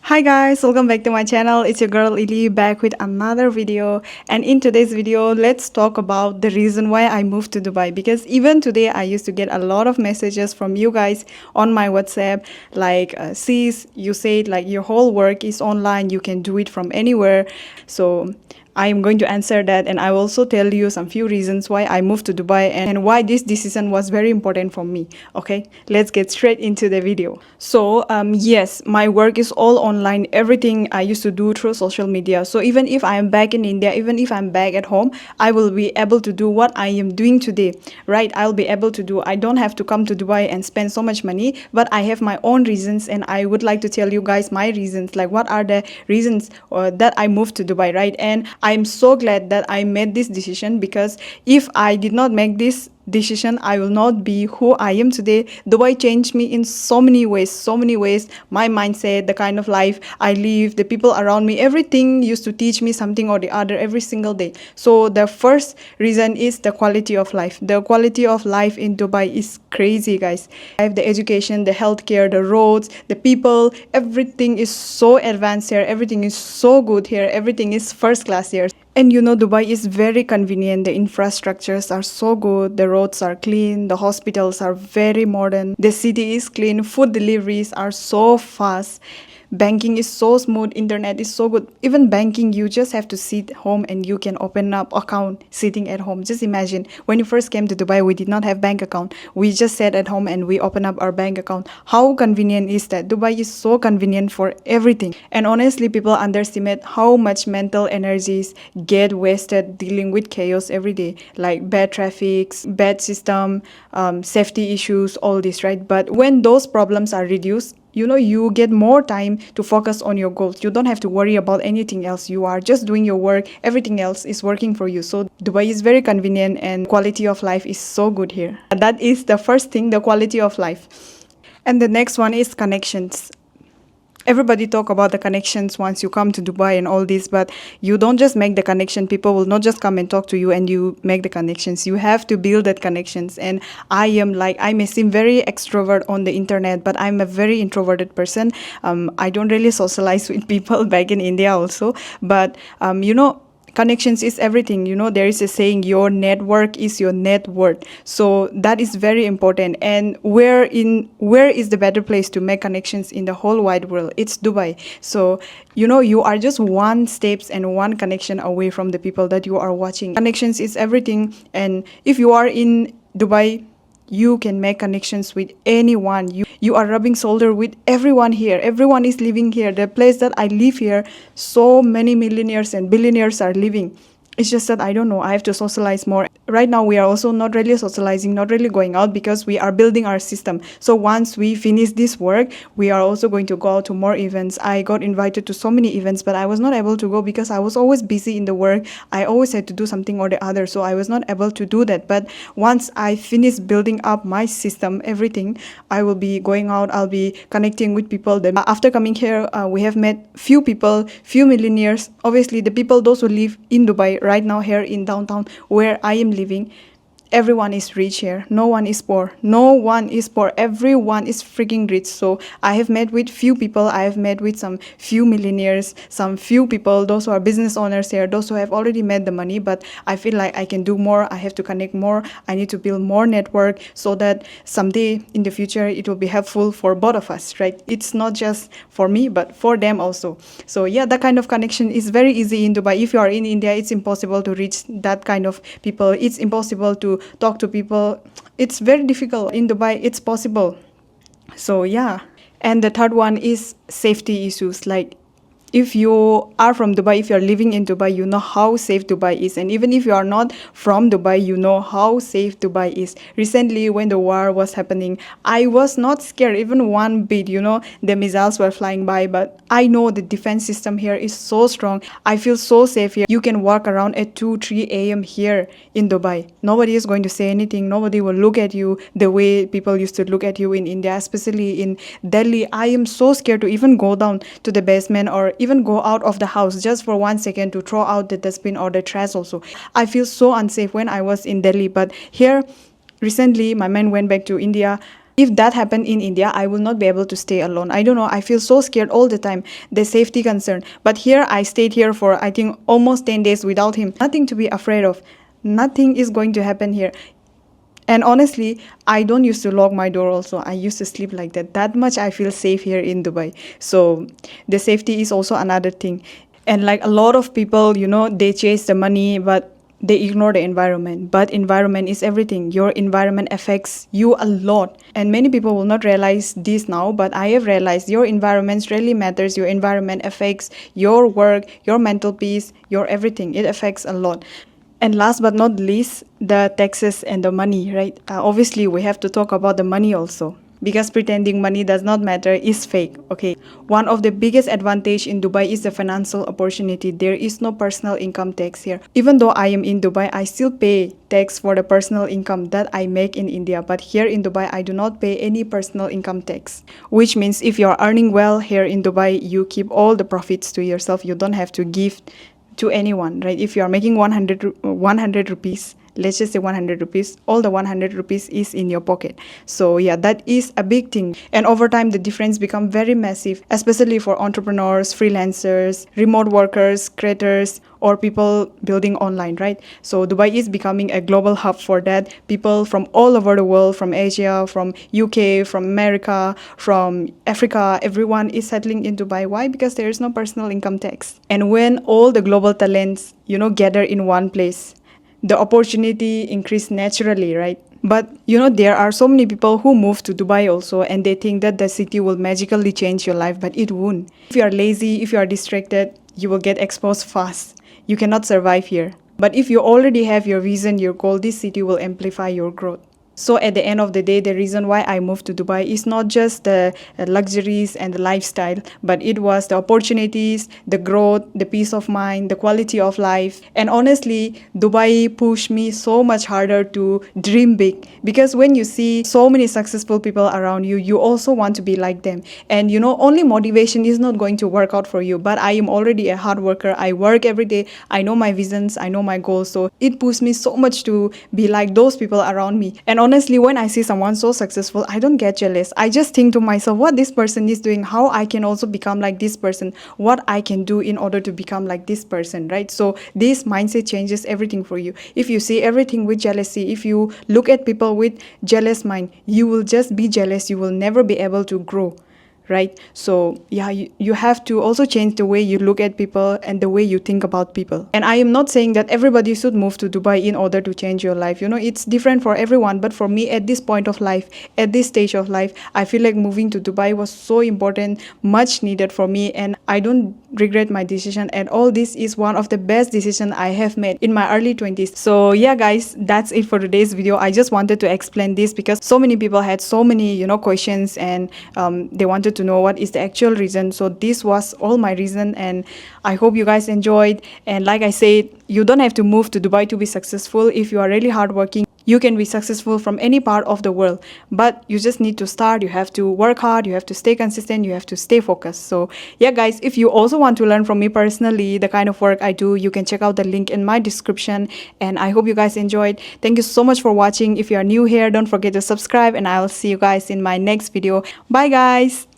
Hi guys, welcome back to my channel. It's your girl Ili back with another video, and in today's video let's talk about the reason why I moved to Dubai, because even today I used to get a lot of messages from you guys on my WhatsApp like sis, you said like your whole work is online, you can do it from anywhere. So I am going to answer that, and I will also tell you some few reasons why I moved to Dubai and why this decision was very important for me. Okay, let's get straight into the video. So, yes, my work is all online. Everything I used to do through social media. So, even if I am back in India, even if I'm back at home, I will be able to do what I am doing today, right? I'll be able to do. I don't have to come to Dubai and spend so much money, but I have my own reasons, and I would like to tell you guys my reasons. Like, what are the reasons that I moved to Dubai, right? And I'm so glad that I made this decision, because if I did not make this decision, I will not be who I am today. Dubai changed me in so many ways, so many ways. My mindset, the kind of life I live, the people around me, everything used to teach me something or the other every single day. So the first reason is the quality of life. The quality of life in Dubai is crazy, guys. I have the education, the healthcare, the roads, the people, everything is so advanced here. Everything is so good here. Everything is first class here. And you know, Dubai is very convenient. The infrastructures are so good, the roads are clean, the hospitals are very modern, the city is clean, food deliveries are so fast. Banking is so smooth, internet is so good. Even banking, you just have to sit home and you can open up account sitting at home. Just imagine, when you first came to Dubai, we did not have bank account. We just sat at home and we open up our bank account. How convenient is that? Dubai is so convenient for everything. And honestly, people underestimate how much mental energies get wasted dealing with chaos every day, like bad traffic, bad system, safety issues, all this, right? But when those problems are reduced, you know, you get more time to focus on your goals. You don't have to worry about anything else. You are just doing your work, everything else is working for you. So Dubai is very convenient, and quality of life is so good here. That is the first thing, the quality of life. And the next one is connections. Everybody talk about the connections once you come to Dubai and all this, but you don't just make the connection. People will not just come and talk to you and you make the connections. You have to build that connections. And I may seem very extrovert on the internet, but I'm a very introverted person. I don't really socialize with people back in India also. But connections is everything. You know, there is a saying, your network is your net worth. So that is very important. And where is the better place to make connections in the whole wide world? It's Dubai. So you know, you are just one steps and one connection away from the people that you are watching. Connections is everything. And if you are in Dubai, you can make connections with anyone. You are rubbing shoulder with everyone here. Everyone is living here. The place that I live here, so many millionaires and billionaires are living. It's just that I don't know, I have to socialize more. Right now we are also not really socializing, not really going out, because we are building our system. So once we finish this work, we are also going to go out to more events. I got invited to so many events, but I was not able to go because I was always busy in the work. I always had to do something or the other, so I was not able to do that. But once I finish building up my system, everything, I will be going out, I'll be connecting with people. Then after coming here, we have met few people, few millionaires. Obviously the people, those who live in Dubai right now here in downtown where I am living, everyone is rich here. No one is poor. No one is poor. Everyone is freaking rich. So I have met with few people. I have met with some few millionaires, some few people, those who are business owners here, those who have already made the money. But I feel like I can do more. I have to connect more. I need to build more network so that someday in the future it will be helpful for both of us, right? It's not just for me, but for them also. So yeah, that kind of connection is very easy in Dubai. If you are in India, it's impossible to reach that kind of people. It's impossible to talk to people. It's very difficult. In Dubai, it's possible. So yeah. And the third one is safety issues. Like, if you are from Dubai, if you're living in Dubai, you know how safe Dubai is. And even if you are not from Dubai, you know how safe Dubai is. Recently, when the war was happening, I was not scared even one bit. You know, the missiles were flying by, but I know the defense system here is so strong. I feel so safe here. You can walk around at 2, 3 a.m. here in Dubai. Nobody is going to say anything. Nobody will look at you the way people used to look at you in India, especially in Delhi. I am so scared to even go down to the basement or even go out of the house just for 1 second to throw out the dustbin or the trash also. I feel so unsafe when I was in Delhi. But here, recently, my man went back to India. If that happened in India, I will not be able to stay alone. I don't know, I feel so scared all the time, the safety concern. But here I stayed here for I think almost 10 days without him. Nothing to be afraid of. Nothing is going to happen here. And honestly, I don't used to lock my door also. I used to sleep like that. That much I feel safe here in Dubai. So the safety is also another thing. And like a lot of people, they chase the money, but they ignore the environment. But environment is everything. Your environment affects you a lot. And many people will not realize this now, but I have realized your environment really matters. Your environment affects your work, your mental peace, your everything. It affects a lot. And last but not least, the taxes and the money, right? Obviously, we have to talk about the money also. Because pretending money does not matter is fake, okay? One of the biggest advantage in Dubai is the financial opportunity. There is no personal income tax here. Even though I am in Dubai, I still pay tax for the personal income that I make in India. But here in Dubai, I do not pay any personal income tax. Which means if you are earning well here in Dubai, you keep all the profits to yourself. You don't have to give to anyone, right? If you are making 100 rupees, let's just say 100 rupees, all the 100 rupees is in your pocket. So yeah, that is a big thing. And over time, the difference become very massive, especially for entrepreneurs, freelancers, remote workers, creators, or people building online, right? So Dubai is becoming a global hub for that. People from all over the world, from Asia, from UK, from America, from Africa, everyone is settling in Dubai. Why? Because there is no personal income tax. And when all the global talents, gather in one place, the opportunity increase naturally, right? But there are so many people who move to Dubai also, and they think that the city will magically change your life, but it won't. If you are lazy, if you are distracted, you will get exposed fast. You cannot survive here. But if you already have your vision, your goal, this city will amplify your growth. So at the end of the day, the reason why I moved to Dubai is not just the luxuries and the lifestyle, but it was the opportunities, the growth, the peace of mind, the quality of life. And honestly, Dubai pushed me so much harder to dream big, because when you see so many successful people around you, you also want to be like them. And only motivation is not going to work out for you, but I am already a hard worker. I work every day. I know my visions, I know my goals. So it pushed me so much to be like those people around me. And honestly, when I see someone so successful, I don't get jealous. I just think to myself, what this person is doing, how I can also become like this person, what I can do in order to become like this person, right? So this mindset changes everything for you. If you see everything with jealousy, if you look at people with jealous mind, you will just be jealous. You will never be able to grow, right? So yeah, you have to also change the way you look at people and the way you think about people. And I am not saying that everybody should move to Dubai in order to change your life. It's different for everyone, but for me, at this point of life, at this stage of life, I feel like moving to Dubai was so important, much needed for me, and I don't regret my decision at all. This is one of the best decisions I have made in my early 20s. So yeah, guys, that's it for today's video. I just wanted to explain this because so many people had so many questions, and they wanted to know what is the actual reason. So this was all my reason, and I hope you guys enjoyed. And like I said, you don't have to move to Dubai to be successful. If you are really hardworking, you can be successful from any part of the world, but you just need to start. You have to work hard, you have to stay consistent, you have to stay focused. So yeah, guys, if you also want to learn from me personally, the kind of work I do, you can check out the link in my description. And I hope you guys enjoyed. Thank you so much for watching. If you are new here, don't forget to subscribe, and I'll see you guys in my next video. Bye guys.